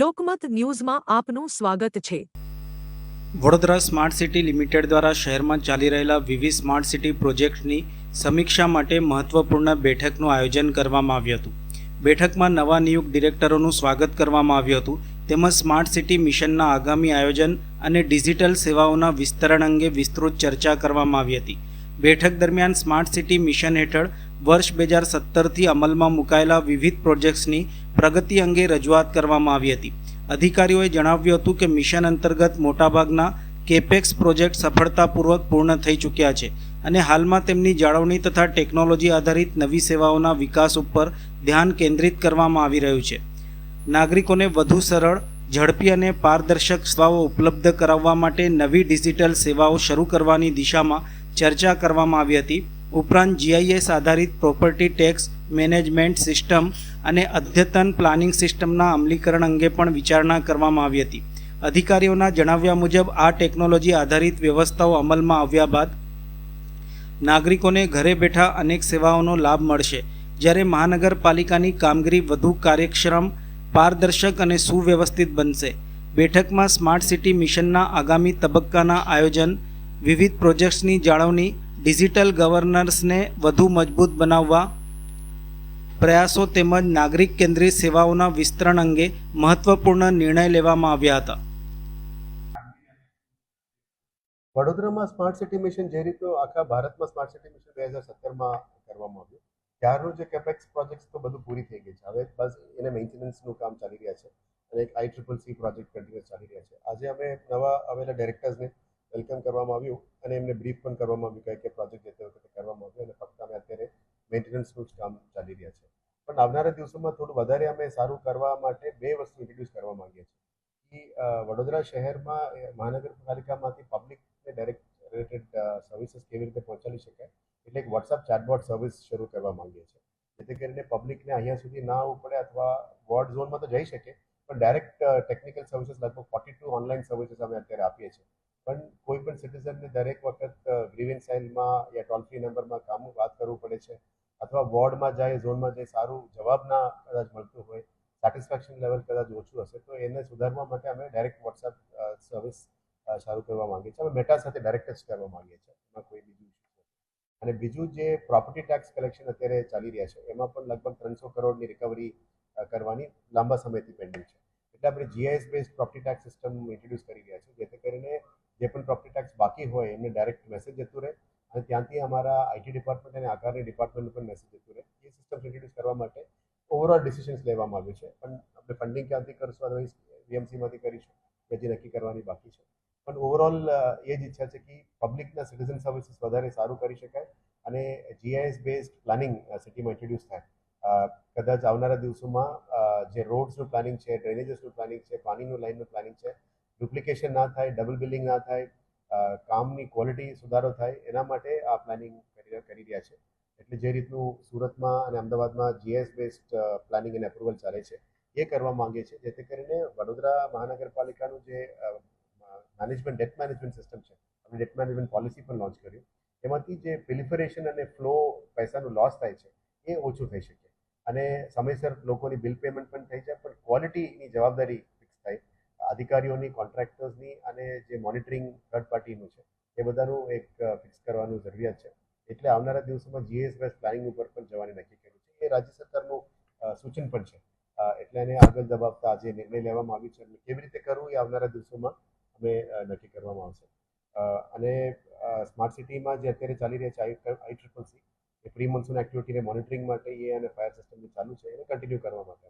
લોકમત ન્યૂઝમાં આપનું સ્વાગત છે। વડોદરા સ્માર્ટ સિટી લિમિટેડ દ્વારા શહેરમાં ચાલી રહેલા વિવિધ સ્માર્ટ સિટી પ્રોજેક્ટની સમીક્ષા માટે મહત્વપૂર્ણ બેઠકનું આયોજન કરવામાં આવ્યું હતું। બેઠકમાં નવા નિયુક્ત ડિરેક્ટરોનું સ્વાગત કરવામાં આવ્યું હતું તેમજ સ્માર્ટ સિટી મિશનના આગામી આયોજન અને ડિજિટલ સેવાઓના વિસ્તરણ અંગે વિસ્તૃત ચર્ચા કરવામાં આવી હતી। બેઠક દરમિયાન સ્માર્ટ સિટી મિશન હેઠળ વર્ષ 2017થી અમલમાં મુકાયેલા વિવિધ પ્રોજેક્ટ્સની પ્રગતિ અંગે રજૂઆત કરવામાં આવી હતી। અધિકારીઓએ જણાવ્યું હતું કે મિશન અંતર્ગત મોટાભાગના કેપેક્સ પ્રોજેક્ટ સફળતાપૂર્વક પૂર્ણ થઈ ચૂક્યા છે અને હાલમાં તેમની જાળવણી તથા ટેકનોલોજી આધારિત નવી સેવાઓના વિકાસ ઉપર ધ્યાન કેન્દ્રિત કરવામાં આવી રહ્યું છે। નાગરિકોને વધુ સરળ, ઝડપી અને પારદર્શક સેવાઓ ઉપલબ્ધ કરાવવા માટે નવી ડિજિટલ સેવાઓ શરૂ કરવાની દિશામાં ચર્ચા કરવામાં આવી હતી। ઉપરાંત GIS આધારિત પ્રોપર્ટી ટેક્સ મેનેજમેન્ટ સિસ્ટમ અને અદ્યતન પ્લાનિંગ સિસ્ટમના અમલીકરણ અંગે પણ વિચારણા કરવામાં આવી હતી। અધિકારીઓના જણાવ્યા મુજબ આ ટેકનોલોજી આધારિત વ્યવસ્થાઓ અમલમાં આવ્યા બાદ નાગરિકોને ઘરે બેઠા અનેક સેવાઓનો લાભ મળશે, જ્યારે મહાનગરપાલિકાની કામગીરી વધુ કાર્યક્ષમ, પારદર્શક અને સુવ્યવસ્થિત બનશે। બેઠકમાં સ્માર્ટ સિટી મિશનના આગામી તબક્કાના આયોજન, વિવિધ પ્રોજેક્ટ્સની જાળવણી, ડિજિટલ ગવર્નન્સને વધુ મજબૂત બનાવવા પ્રયાસો તેમજ નાગરિક કેન્દ્રિત સેવાઓના વિસ્તરણ અંગે મહત્વપૂર્ણ નિર્ણય લેવામાં આવ્યા હતા। વડોદરામાં સ્માર્ટ સિટી મિશન જે રીતનું આખા ભારતમાં સ્માર્ટ સિટી મિશન 2017માં કરવામાં આવ્યું ત્યારનું જે કેપેક્સ પ્રોજેક્ટ્સ તો બધું પૂરી થઈ ગઈ છે। હવે બસ એને મેન્ટેનન્સનું કામ ચાલી રહ્યા છે અને એક ICCC પ્રોજેક્ટ કન્ટિન્યુઅસ ચાલી રહ્યા છે। આજે અમે નવા આવેલા ડાયરેક્ટર્સને વેલકમ કરવામાં આવ્યું અને એમને બ્રીફ પણ કરવામાં આવ્યું કે પ્રોજેક્ટ જે તે વખતે કરવામાં આવ્યો અને ફક્ત અમે અત્યારે મેન્ટેનન્સનું જ કામ ચાલી રહ્યા છે। પણ આવનારા દિવસોમાં થોડું વધારે અમે સારું કરવા માટે બે વસ્તુ ઇન્ટ્રોડ્યુસ કરવા માંગીએ છીએ કે વડોદરા શહેરમાં મહાનગરપાલિકામાંથી પબ્લિકને ડાયરેક્ટ રિલેટેડ સર્વિસીસ કેવી રીતે પહોંચાડી શકાય એટલે એક વોટ્સઅપ ચેટબોટ સર્વિસ શરૂ કરવા માંગીએ છીએ, જેથી કરીને પબ્લિકને અહીંયા સુધી ના આવવું પડે અથવા વોર્ડ ઝોનમાં તો જઈ શકે પણ ડાયરેક્ટ ટેકનિકલ સર્વિસીસ લગભગ 42 ઓનલાઈન સર્વિસીસ અમે અત્યારે આપીએ છીએ। પણ કોઈ પણ સિટીઝનને દરેક વખત ગ્રીવન્સ સેલમાં યા ટોલ ફ્રી નંબરમાં કામ વાત કરવું પડે છે અથવા વોર્ડમાં જાય, ઝોનમાં જાય, સારું જવાબ ના કદાચ મળતું હોય, સેટિસ્ફેક્શન લેવલ કદાચ ઓછું હશે તો એને સુધારવા માટે અમે ડાયરેક્ટ વોટ્સઅપ સર્વિસ ચાલુ કરવા માંગીએ છીએ। અમે મેટા સાથે ડાયરેક્ટ જ કરવા માંગીએ છીએ, એમાં કોઈ બીજું ઇશ્યુ નથી। અને બીજું જે પ્રોપર્ટી ટેક્સ કલેક્શન અત્યારે ચાલી રહ્યા છે એમાં પણ લગભગ 300 કરોડની રિકવરી કરવાની લાંબા સમયથી પેન્ડિંગ છે, એટલે આપણે GIS based property tax system introduce કરી રહ્યા છીએ, જેથી કરીને જે પણ પ્રોપર્ટી ટેક્સ બાકી હોય એમને ડાયરેક્ટ મેસેજ જતું રહે અને ત્યાંથી અમારા IT ડિપાર્ટમેન્ટ અને આકારની ડિપાર્ટમેન્ટનું પણ મેસેજ જતું રહે। એ સિસ્ટમ ઇન્ટ્રોડ્યુસ કરવા માટે ઓવરઓલ ડિસિઝન્સ લેવામાં આવ્યું છે, પણ આપણે ફંડિંગ ક્યાંથી કરશું અદરવાઇઝ VMCમાંથી કરીશું એ હજી નક્કી કરવાની બાકી છે। પણ ઓવરઓલ એ જ ઈચ્છા છે કે પબ્લિકના સિટીઝન સર્વિસીસ વધારે સારું કરી શકાય અને GIS બેઝડ પ્લાનિંગ સિટીમાં ઇન્ટ્રોડ્યુસ થાય। કદાચ આવનારા દિવસોમાં જે રોડ્સનું પ્લાનિંગ છે, ડ્રેનેજીસનું પ્લાનિંગ છે, પાણીનું લાઇનનું પ્લાનિંગ છે, ડુપ્લિકેશન ના થાય, ડબલ બિલિંગ ના થાય, કામની ક્વોલિટી સુધારો થાય એના માટે આ પ્લાનિંગ કરી રહ્યા છે। એટલે જે રીતનું સુરતમાં અને અમદાવાદમાં GIS બેઝડ પ્લાનિંગ અને અપ્રુવલ ચાલે છે એ કરવા માંગીએ છીએ, જેથી કરીને વડોદરા મહાનગરપાલિકાનું જે ડેટ મેનેજમેન્ટ સિસ્ટમ છે, આપણે ડેટ મેનેજમેન્ટ પોલિસી પણ લોન્ચ કર્યું, એમાંથી જે પ્રિલિફરેશન અને ફ્લો પૈસાનું લોસ થાય છે એ ઓછું થઈ શકે અને સમયસર લોકોની બિલ પેમેન્ટ પણ થઈ જાય, પણ ક્વોલિટીની જવાબદારી ફિક્સ થાય અધિકારીઓની, કોન્ટ્રાક્ટર્સની અને જે મોનિટરિંગ થર્ડ પાર્ટીનું છે એ બધાનું એક ફિક્સ કરવાનું જરૂરિયાત છે। એટલે આવનારા દિવસોમાં GIS બેઝ પ્લાનિંગ ઉપર પણ જવાની નક્કી કર્યું છે, એ રાજ્ય સરકારનું સૂચન પણ છે, એટલે એને આગળ દબાવતા આજે નિર્ણય લેવામાં આવ્યો છે। કેવી રીતે કરવું એ આવનારા દિવસોમાં અમે નક્કી કરવામાં આવશે। અને સ્માર્ટ સિટીમાં જે અત્યારે ચાલી રહ્યા છે ICCC એ પ્રી મોન્સૂન એક્ટિવિટીને મોનિટરિંગ માટે એ અને ફાયર સિસ્ટમની ચાલુ છે એને કન્ટિન્યુ કરવા માટે